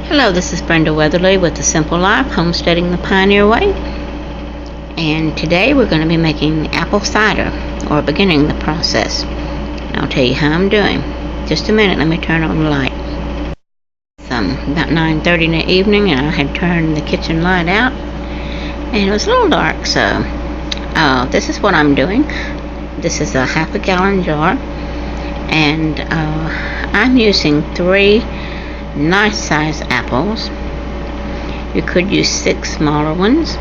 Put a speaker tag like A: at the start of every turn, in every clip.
A: Hello, this is Brenda Weatherly with The Simple Life, Homesteading the Pioneer Way. And today we're going to be making apple cider, or beginning the process. And I'll tell you how I'm doing. Just a minute, let me turn on the light. It's about 9:30 in the evening, and I had turned the kitchen light out. And it was a little dark, so this is what I'm doing. This is a half-a-gallon jar. And I'm using 3 nice sized apples. You could use 6 smaller ones,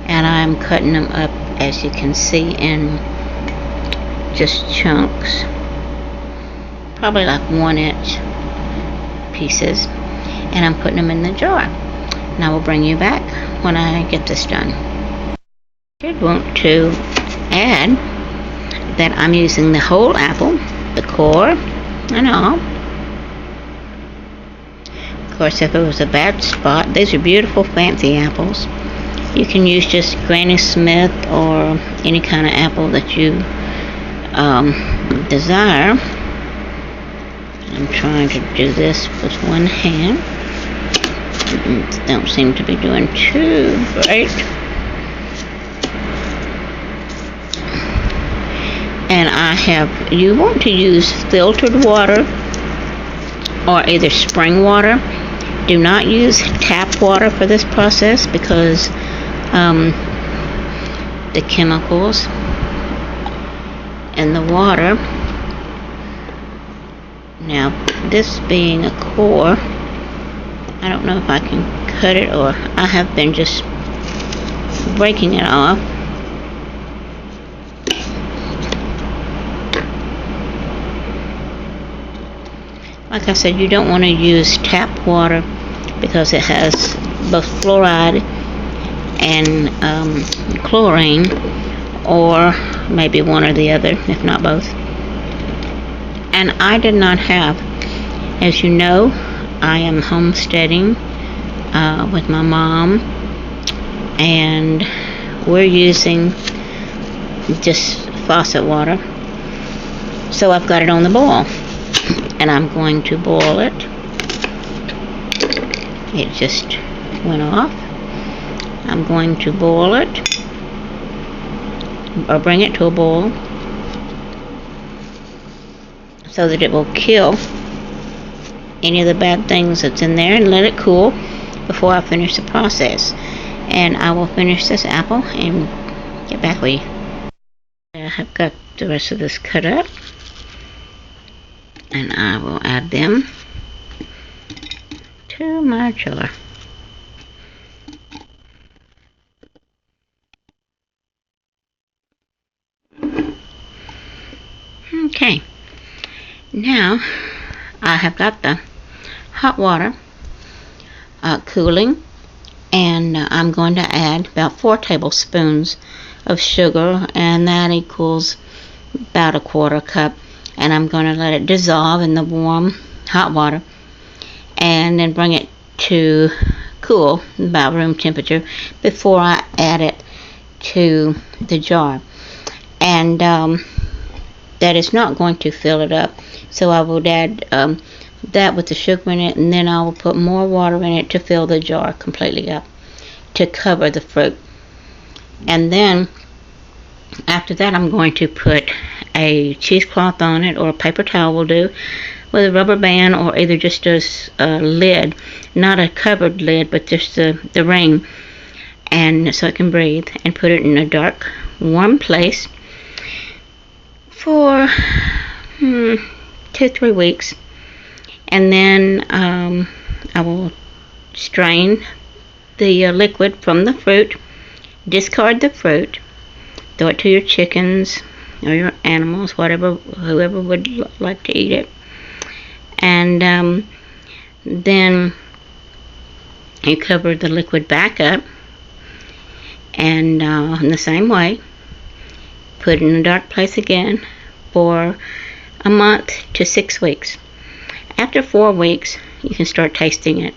A: and I'm cutting them up, as you can see, in just chunks, probably like 1-inch pieces, and I'm putting them in the jar. And I will bring you back when I get this done. You want to add that I'm using the whole apple, the core and all. Of course, if it was a bad spot, these are beautiful fancy apples. You can use just Granny Smith or any kind of apple that you desire. I'm trying to do this with one hand. Don't seem to be doing too great. And you want to use filtered water or either spring water. Do not use tap water for this process because the chemicals in the water. Now, this being a core, I don't know if I can cut it, or I have been just breaking it off. Like I said, you don't want to use tap water because it has both fluoride and chlorine, or maybe one or the other, if not both. And I did not have, as you know, I am homesteading with my mom, and we're using just faucet water. So I've got it on the boil, and I'm going to boil it. It just went off. I'm going to boil it, or bring it to a boil, so that it will kill any of the bad things that's in there, and let it cool before I finish the process. And I will finish this apple and get back with you. I have got the rest of this cut up, and I will add them to my jar. Okay, now I have got the hot water cooling, and I'm going to add about 4 tablespoons of sugar, and that equals about 1/4 cup. And I'm going to let it dissolve in the warm hot water, and then bring it to cool about room temperature before I add it to the jar. And that is not going to fill it up, so I will add that with the sugar in it, and then I will put more water in it to fill the jar completely up, to cover the fruit. And then after that, I'm going to put a cheesecloth on it, or a paper towel will do, with a rubber band, or either just a lid, not a covered lid, but just the ring, and so it can breathe, and put it in a dark, warm place for 2-3 weeks. And then I will strain the liquid from the fruit, discard the fruit, throw it to your chickens or your animals, whoever would like to eat it. And then you cover the liquid back up, and in the same way, put it in a dark place again for a month to 6 weeks. After 4 weeks, you can start tasting it,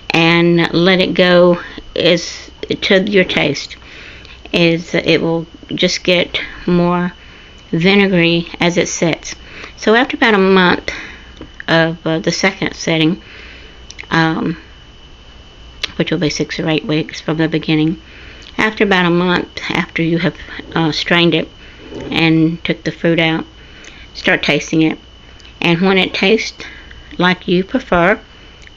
A: and let it go to your taste. It will just get more vinegary as it sets. So after about a month of the second setting, which will be 6 or 8 weeks from the beginning. After about a month after you have strained it and took the fruit out, start tasting it. And when it tastes like you prefer,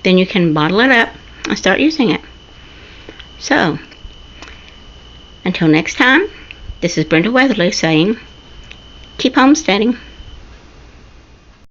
A: then you can bottle it up and start using it. So, until next time, this is Brenda Weatherly saying, keep homesteading.